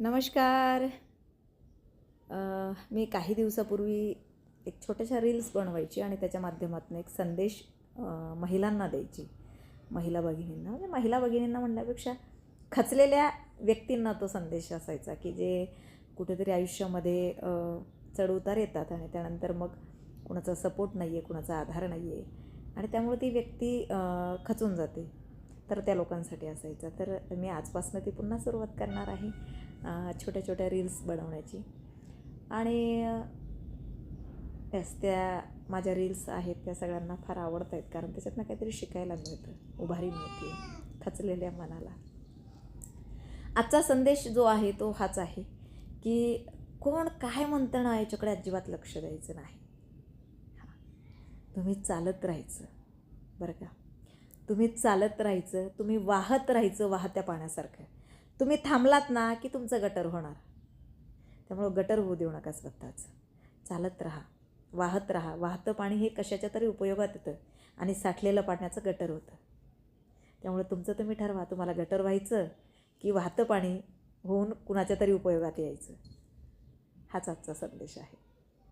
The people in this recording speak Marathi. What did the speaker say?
नमस्कार. मी काही दिवसापूर्वी एक छोट्याशा रील्स बनवायची आणि त्याच्या माध्यमातून एक संदेश महिलांना द्यायची. महिला भगिनींना, म्हणजे महिला भगिनींना म्हणण्यापेक्षा खचलेल्या व्यक्तींना तो संदेश असायचा, की जे कुठेतरी आयुष्यामध्ये चढउतार येतात आणि त्यानंतर मग कुणाचा सपोर्ट नाही आहे, कुणाचा आधार नाही आहे आणि त्यामुळे ती व्यक्ती खचून जाते. तर त्या लोकांसाठी असायचा. तर मी आजपासून ती पुन्हा सुरुवात करणार आहे छोट्या छोट्या रील्स बनवण्याची. आणि यस, त्या माझ्या रील्स आहेत त्या सगळ्यांना फार आवडत आहेत, कारण त्याच्यातनं काहीतरी शिकायला मिळतं, उभारी मिळते खचलेल्या मनाला. आजचा संदेश जो आहे तो हाच आहे की कोण काय म्हणतं ना याच्याकडे अजिबात लक्ष द्यायचं नाही. तुम्ही चालत राहायचं, बरं का. तुम्ही चालत राहायचं, तुम्ही वाहत राहायचं वाहत्या पाण्यासारखं. तुम्ही थांबलात ना की तुमचं गटर होणार. त्यामुळं गटर होऊ देऊ नका स्वतःच. चालत राहा, वाहत राहा. वाहतं पाणी हे कशाच्या तरी उपयोगात येतं आणि साठलेलं पाण्याचं गटर होतं. त्यामुळे तुमचं तुम्ही ठरवा, तुम्हाला गटर व्हायचं की वाहतं पाणी होऊन कुणाच्या तरी उपयोगात यायचं. हाच आजचा संदेश आहे.